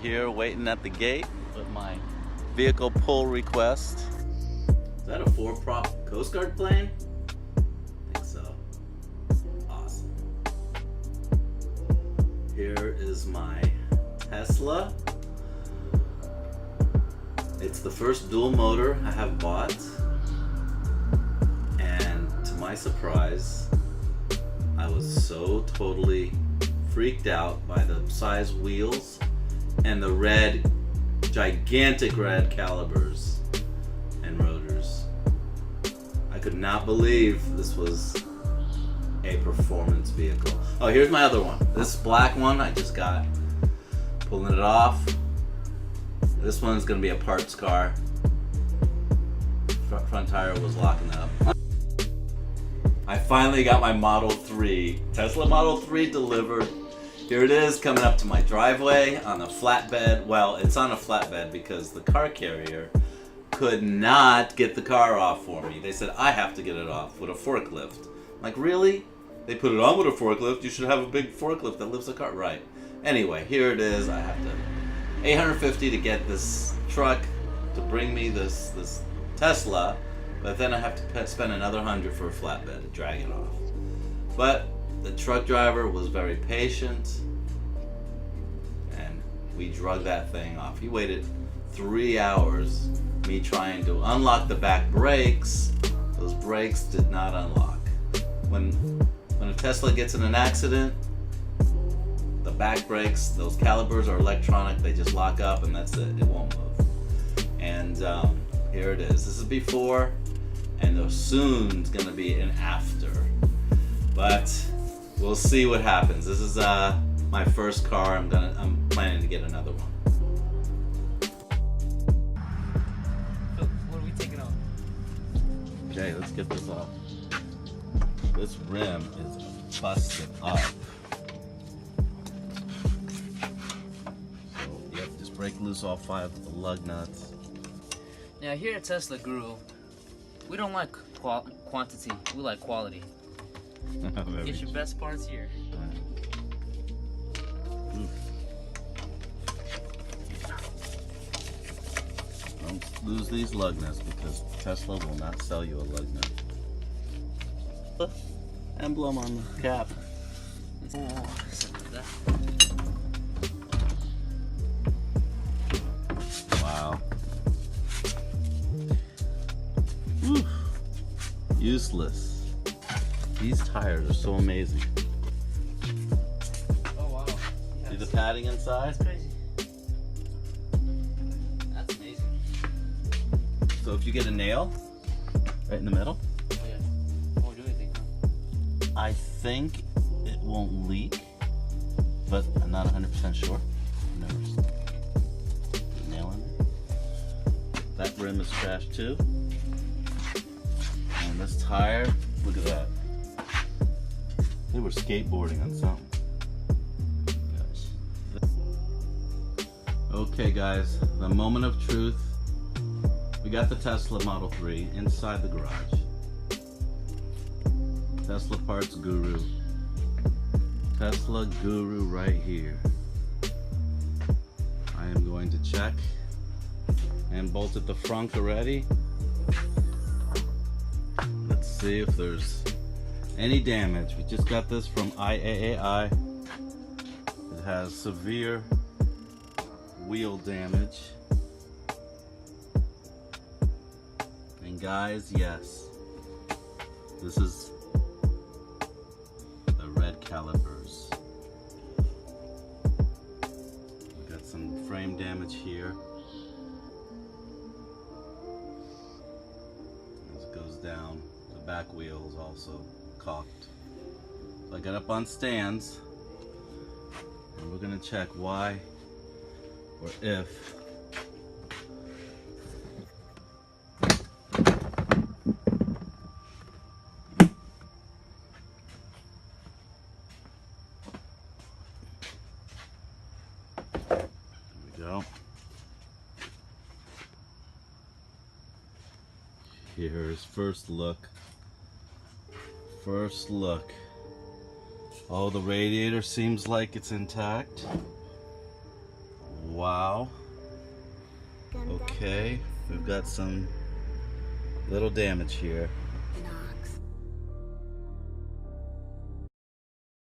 here waiting at the gate with my vehicle pull request. Is that a 4-prop Coast Guard plane? I think so. Awesome. Here is my Tesla. It's the first dual motor I have bought, and to my surprise, I was so totally freaked out by the size wheels and the red, gigantic red calipers and rotors. I could not believe this was a performance vehicle. Oh, here's my other one. This black one I just got. Pulling it off. This one's gonna be a parts car. Front tire was locking up. I finally got my Model 3. Tesla Model 3 delivered. Here it is, coming up to my driveway on a flatbed. Well, it's on a flatbed because the car carrier could not get the car off for me. They said I have to get it off with a forklift. I'm like, really? They put it on with a forklift? You should have a big forklift that lifts the car. Right. Anyway, here it is. I have to $850 to get this truck to bring me this Tesla, but then I have to spend another $100 for a flatbed to drag it off. But the truck driver was very patient, and we drug that thing off. He waited 3 hours, me trying to unlock the back brakes. Those brakes did not unlock. When a Tesla gets in an accident, the back brakes, those calipers are electronic, they just lock up and that's it, it won't move. And here it is. This is before, and there's soon's gonna be an after. But we'll see what happens. This is my first car. I'm planning to get another one. So, what are we taking off? Okay, let's get this off. This rim is busted up. Break loose all 5 of the lug nuts. Now here at Tesla Guru, we don't like quantity, we like quality. Get your best parts here. Don't lose these lug nuts because Tesla will not sell you a lug nut. Emblem on the cap. Wow. Whew. Useless. These tires are so amazing. Oh wow. See the padding inside? That's crazy. That's amazing. So if you get a nail right in the middle, Oh yeah. Won't do anything, huh? I think it won't leak, but I'm not 100% sure. I've never seen a nail in there. That rim is trashed too. And this tire, look at that. They were skateboarding on something. Gosh. Okay guys, the moment of truth. We got the Tesla Model 3 inside the garage. Tesla Parts Guru. Tesla Guru right here. I am going to check and bolted the frunk already. Let's see if there's any damage. We just got this from IAAI. It has severe wheel damage. And guys, yes, this is the red calipers. We got some frame damage here. As it goes down, the back wheel is also caulked. So I got up on stands, and we're gonna check why or if go. Here's first look. First look. Oh, the radiator seems like it's intact. Wow. Okay, we've got some little damage here.